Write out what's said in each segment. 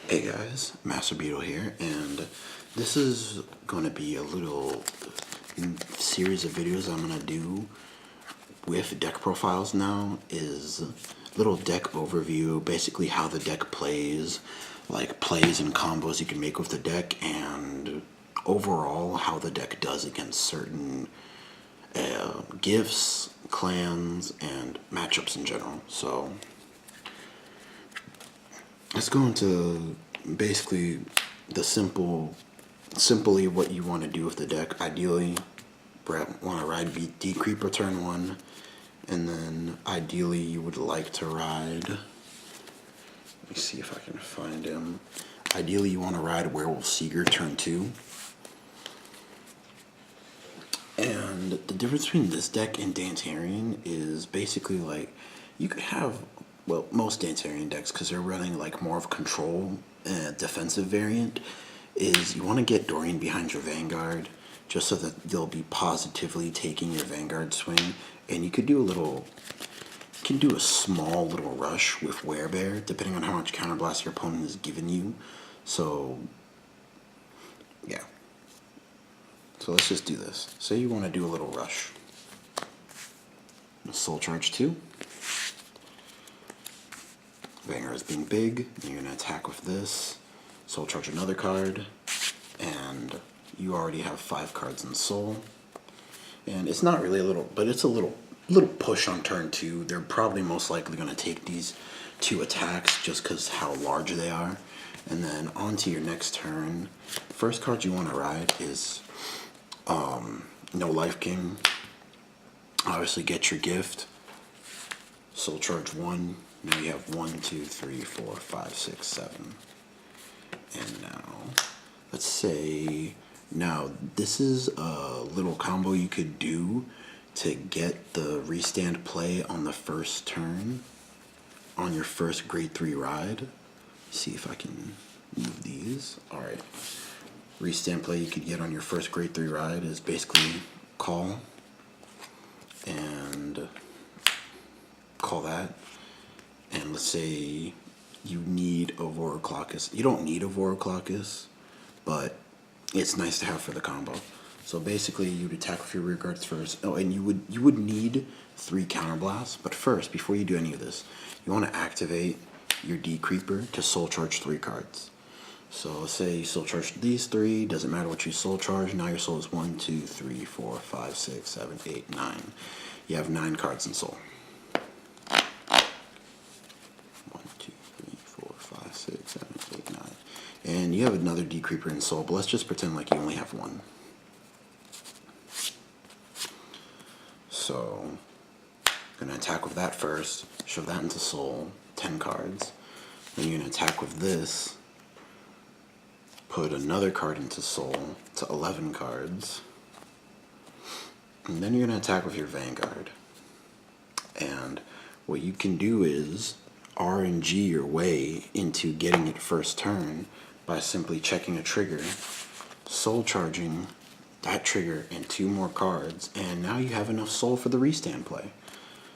Hey guys, Master Beetle here, and this is going to be a little series of videos I'm going to do with deck profiles now. Is little deck overview, basically how the deck plays, like plays and combos you can make with the deck, and overall how the deck does against certain gifts, clans, and matchups in general. So let's go into basically the simply what you want to do with the deck. Ideally, want to ride D Creeper turn 1, and then ideally you would like to ride, let me see if I can find him. Ideally you want to ride Werewolf Seeger turn 2. And the difference between this deck and Dantarian is basically like, you could have, well, most Dantarian decks, because they're running like more of control defensive variant, is you want to get Dorian behind your Vanguard just so that they'll be positively taking your Vanguard swing, and you could do a small little rush with Werebear depending on how much counterblast your opponent has given you. So yeah. So let's just do this. Say you want to do a little rush. Soul Charge 2. Vanguard is being big. You're going to attack with this. Soul Charge another card. And you already have 5 cards in Soul. And it's not really a little, but it's a little push on turn 2. They're probably most likely going to take these 2 attacks just because how large they are. And then on to your next turn. First card you want to ride is No Life King. Obviously get your gift. Soul Charge 1. Now you have 1, 2, 3, 4, 5, 6, 7. And now, let's say, now this is a little combo you could do to get the restand play on the first turn, on your first grade 3 ride. See if I can move these. Alright. Restand play you could get on your first grade 3 ride is basically call and call that. And let's say you need a Voraclockus. You don't need a Voraclockus, but it's nice to have for the combo. So basically you'd attack with your rear guards first. Oh, and you would need 3 counterblasts, but first, before you do any of this, you want to activate your D Creeper to soul charge 3 cards. So say you soul charge these 3, doesn't matter what you soul charge, now your soul is 1, 2, 3, 4, 5, 6, 7, 8, 9. You have 9 cards in soul. 1, 2, 3, 4, 5, 6, 7, 8, 9. And you have another D Creeper in soul, but let's just pretend like you only have 1. So, I'm going to attack with that first, shove that into soul, 10 cards. Then you're going to attack with this, put another card into soul to 11 cards. And then you're going to attack with your Vanguard. And what you can do is RNG your way into getting it first turn by simply checking a trigger, soul charging that trigger and 2 more cards, and now you have enough soul for the restand play.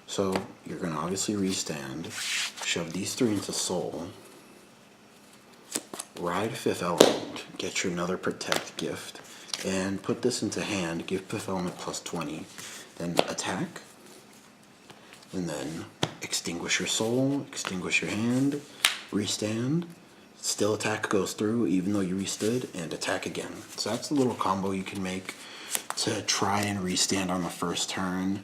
So you're going to obviously restand, shove these 3 into soul, ride 5th element, get you another protect gift, and put this into hand, give 5th element plus 20, then attack, and then extinguish your soul, extinguish your hand, restand, still attack goes through even though you restood, and attack again. So that's a little combo you can make to try and restand on the first turn.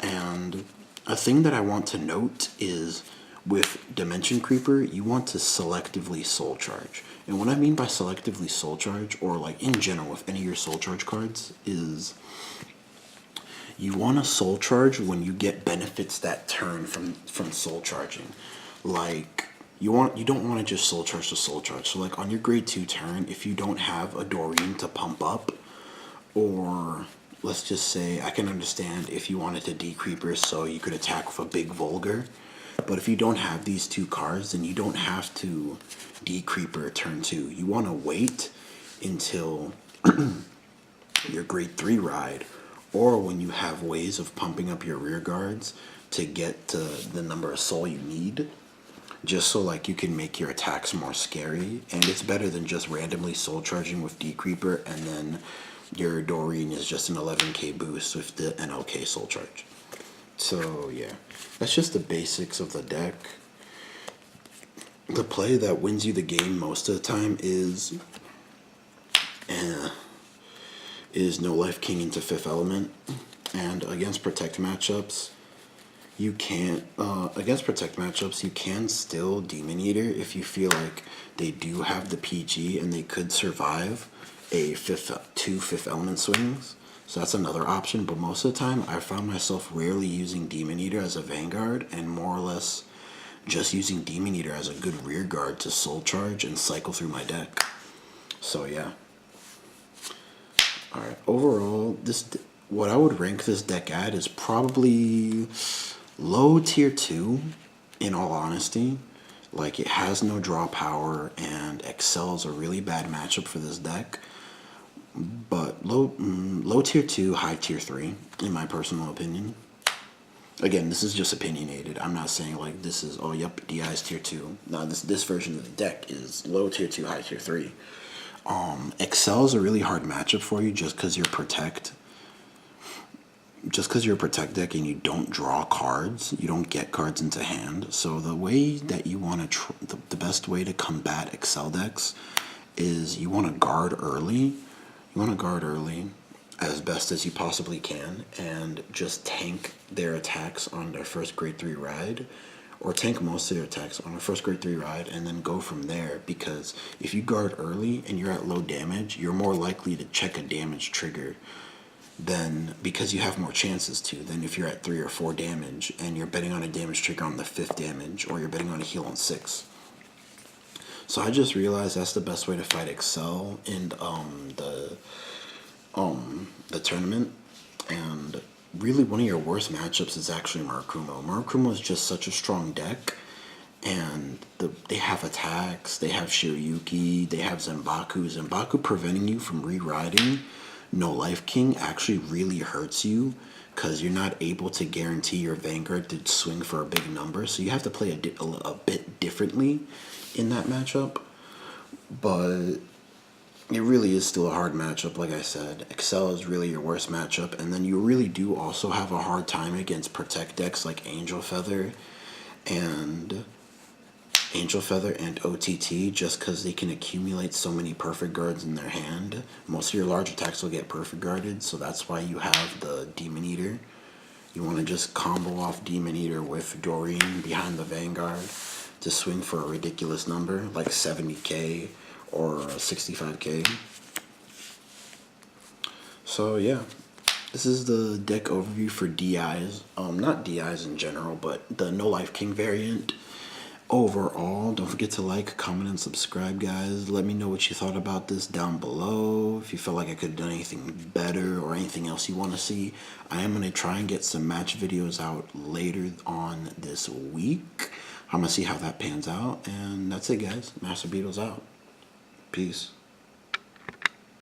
And a thing that I want to note is with Dimension Creeper, you want to selectively soul charge. And what I mean by selectively soul charge, or like in general with any of your soul charge cards, is you want to soul charge when you get benefits that turn from soul charging. Like you don't want to just soul charge to soul charge. So like on your grade 2 turn, if you don't have a Doreen to pump up, or let's just say, I can understand if you wanted to D-Creeper so you could attack with a big Vulgar, but if you don't have these 2 cards, then you don't have to D-Creeper turn 2. You want to wait until your grade 3 ride, or when you have ways of pumping up your rear guards to get to the number of soul you need. just so like you can make your attacks more scary, and it's better than just randomly soul charging with D Creeper and then your Doreen is just an 11k boost with the NLK soul charge. So yeah, that's just the basics of the deck. The play that wins you the game most of the time is No Life King into 5th Element, and against Protect matchups, you can't. Against Protect matchups, you can still Demon Eater if you feel like they do have the PG and they could survive a 5th Element swings. So that's another option, but most of the time I found myself rarely using Demon Eater as a Vanguard and more or less just using Demon Eater as a good rear guard to soul charge and cycle through my deck. So yeah. Alright, overall, what I would rank this deck at is probably low tier 2, in all honesty. Like, it has no draw power, and Excel is a really bad matchup for this deck. But low tier 2, high tier 3, in my personal opinion. Again, this is just opinionated. I'm not saying like this is, oh yep, DI's tier 2. No, this version of the deck is low tier 2, high tier 3. Excel is a really hard matchup for you just because you're Protect. Just because you're a Protect deck and you don't draw cards, you don't get cards into hand. So the way that you want to, the best way to combat Excel decks is you want to guard early. You want to guard early as best as you possibly can and just tank their attacks on their first grade 3 ride, or tank most of their attacks on a first grade 3 ride and then go from there, because if you guard early and you're at low damage, you're more likely to check a damage trigger than, because you have more chances to, than if you're at 3 or 4 damage and you're betting on a damage trigger on the 5th damage, or you're betting on a heal on 6. So I just realized that's the best way to fight Excel in the tournament. And really one of your worst matchups is actually Murakumo. Murakumo is just such a strong deck, and they have attacks, they have Shiryuki, they have Zanbaku. Zanbaku preventing you from re-riding No Life King actually really hurts you, because you're not able to guarantee your Vanguard to swing for a big number, so you have to play a bit differently in that matchup. But it really is still a hard matchup, like I said. Excel is really your worst matchup, and then you really do also have a hard time against Protect decks like Angel Feather and OTT, just because they can accumulate so many perfect guards in their hand. Most of your large attacks will get perfect guarded, so that's why you have the Demon Eater. You want to just combo off Demon Eater with Doreen behind the Vanguard to swing for a ridiculous number, like 70k or 65k. So yeah, this is the deck overview for DIs. Not DIs in general, but the No Life King variant. Overall, don't forget to like, comment, and subscribe, guys. Let me know what you thought about this down below. If you feel like I could have done anything better or anything else you want to see. I am going to try and get some match videos out later on this week. I'm going to see how that pans out. And that's it, guys. Master Beetle's out. Peace.